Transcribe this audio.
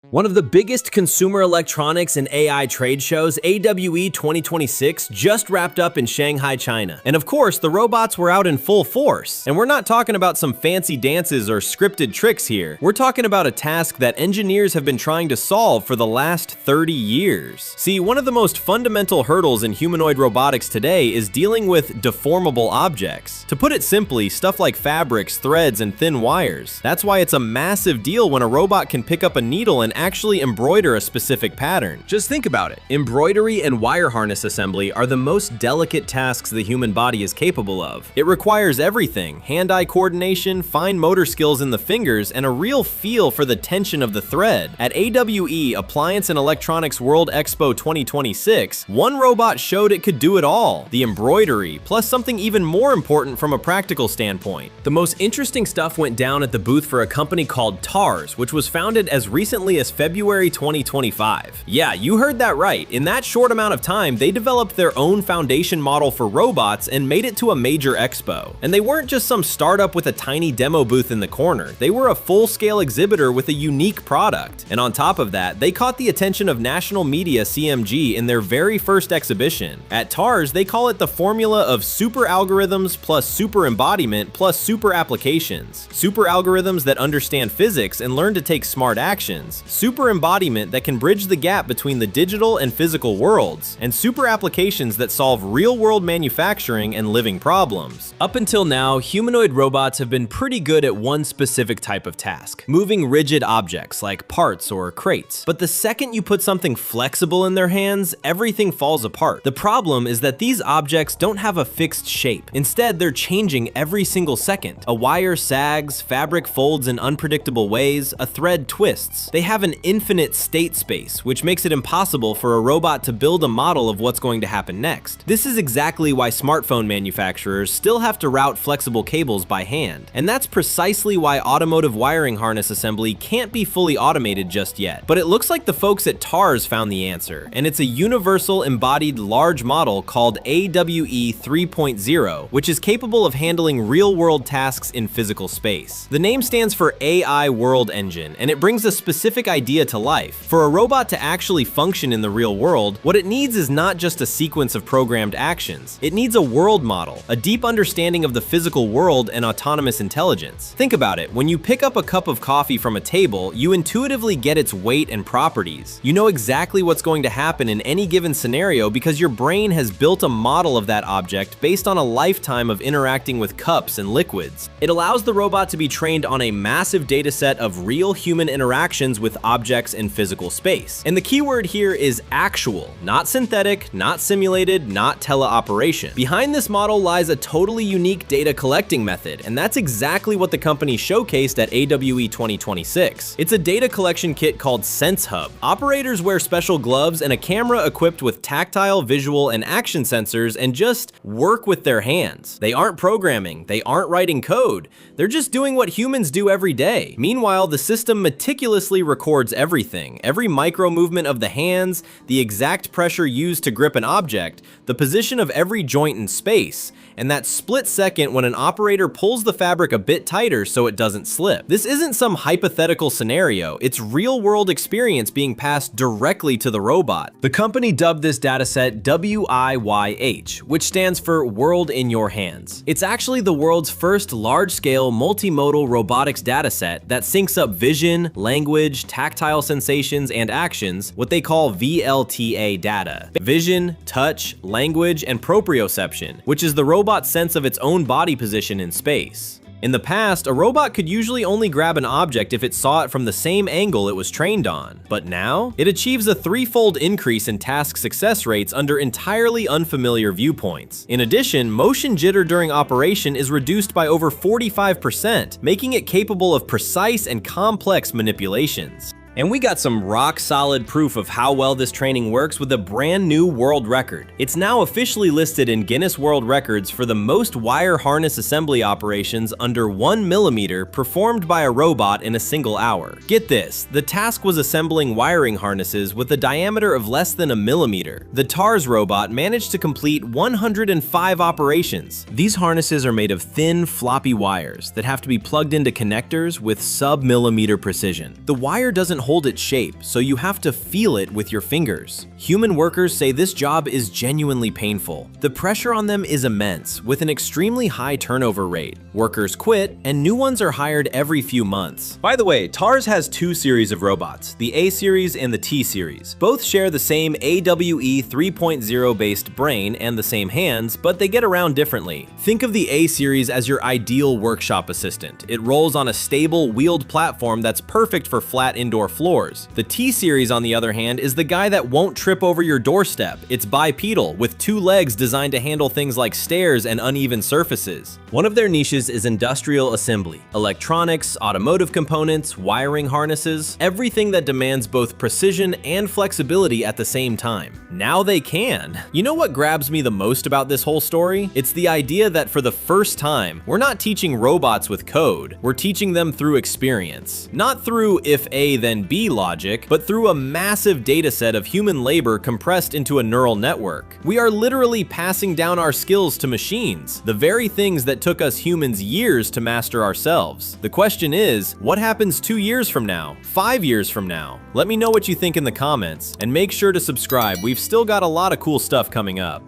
One of the biggest consumer electronics and AI trade shows, AWE 2026, just wrapped up in Shanghai, China. And of course, the robots were out in full force. And we're not talking about some fancy dances or scripted tricks here. We're talking about a task that engineers have been trying to solve for the last 30 years. See, one of the most fundamental hurdles in humanoid robotics today is dealing with deformable objects. To put it simply, stuff like fabrics, threads, and thin wires. That's why it's a massive deal when a robot can pick up a needle and actually embroider a specific pattern. Just think about it. Embroidery and wire harness assembly are the most delicate tasks the human body is capable of. It requires everything: hand-eye coordination, fine motor skills in the fingers, and a real feel for the tension of the thread. At AWE Appliance and Electronics World Expo 2026, one robot showed it could do it all: the embroidery, plus something even more important from a practical standpoint. The most interesting stuff went down at the booth for a company called TARS, which was founded as recently as February 2025. Yeah, you heard that right. In that short amount of time, they developed their own foundation model for robots and made it to a major expo. And they weren't just some startup with a tiny demo booth in the corner. They were a full-scale exhibitor with a unique product. And on top of that, they caught the attention of national media CMG in their very first exhibition. At TARS, they call it the formula of super algorithms plus super embodiment plus super applications. Super algorithms that understand physics and learn to take smart actions. Super embodiment that can bridge the gap between the digital and physical worlds, and super applications that solve real-world manufacturing and living problems. Up until now, humanoid robots have been pretty good at one specific type of task: moving rigid objects like parts or crates. But the second you put something flexible in their hands, everything falls apart. The problem is that these objects don't have a fixed shape. Instead, they're changing every single second. A wire sags, fabric folds in unpredictable ways, a thread twists. They have an infinite state space, which makes it impossible for a robot to build a model of what's going to happen next. This is exactly why smartphone manufacturers still have to route flexible cables by hand. And that's precisely why automotive wiring harness assembly can't be fully automated just yet. But it looks like the folks at TARS found the answer, and it's a universal embodied large model called AWE 3.0, which is capable of handling real-world tasks in physical space. The name stands for AI World Engine, and it brings a specific idea to life. For a robot to actually function in the real world, what it needs is not just a sequence of programmed actions. It needs a world model, a deep understanding of the physical world and autonomous intelligence. Think about it. When you pick up a cup of coffee from a table, you intuitively get its weight and properties. You know exactly what's going to happen in any given scenario because your brain has built a model of that object based on a lifetime of interacting with cups and liquids. It allows the robot to be trained on a massive data set of real human interactions with objects in physical space. And the keyword here is actual, not synthetic, not simulated, not teleoperation. Behind this model lies a totally unique data collecting method, and that's exactly what the company showcased at AWE 2026. It's a data collection kit called Sense Hub. Operators wear special gloves and a camera equipped with tactile, visual, and action sensors and just work with their hands. They aren't programming, they aren't writing code, they're just doing what humans do every day. Meanwhile, the system meticulously records everything: every micro movement of the hands, the exact pressure used to grip an object, the position of every joint in space, and that split second when an operator pulls the fabric a bit tighter so it doesn't slip. This isn't some hypothetical scenario, it's real-world experience being passed directly to the robot. The company dubbed this dataset WIYH, which stands for World in Your Hands. It's actually the world's first large-scale multimodal robotics dataset that syncs up vision, language, tactile sensations, and actions, what they call VLTA data. Vision, touch, language, and proprioception, which is the robot's sense of its own body position in space. In the past, a robot could usually only grab an object if it saw it from the same angle it was trained on. But now, it achieves a threefold increase in task success rates under entirely unfamiliar viewpoints. In addition, motion jitter during operation is reduced by over 45%, making it capable of precise and complex manipulations. And we got some rock-solid proof of how well this training works with a brand new world record. It's now officially listed in Guinness World Records for the most wire harness assembly operations under 1 millimeter performed by a robot in a single hour. Get this, the task was assembling wiring harnesses with a diameter of less than a millimeter. The TARS robot managed to complete 105 operations. These harnesses are made of thin, floppy wires that have to be plugged into connectors with sub-millimeter precision. The wire doesn't hold its shape, so you have to feel it with your fingers. Human workers say this job is genuinely painful. The pressure on them is immense, with an extremely high turnover rate. Workers quit, and new ones are hired every few months. By the way, TARS has two series of robots, the A series and the T series. Both share the same AWE 3.0 based brain and the same hands, but they get around differently. Think of the A series as your ideal workshop assistant. It rolls on a stable, wheeled platform that's perfect for flat indoor floors. The T series, on the other hand, is the guy that won't trip over your doorstep. It's bipedal, with two legs designed to handle things like stairs and uneven surfaces. One of their niches is industrial assembly, electronics, automotive components, wiring harnesses, everything that demands both precision and flexibility at the same time. Now they can. You know what grabs me the most about this whole story? It's the idea that for the first time, we're not teaching robots with code, we're teaching them through experience. Not through if A then B logic, but through a massive data set of human labor compressed into a neural network. We are literally passing down our skills to machines, the very things that took us humans years to master ourselves. The question is, what happens 2 years from now? 5 years from now? Let me know what you think in the comments, and make sure to subscribe. We've still got a lot of cool stuff coming up.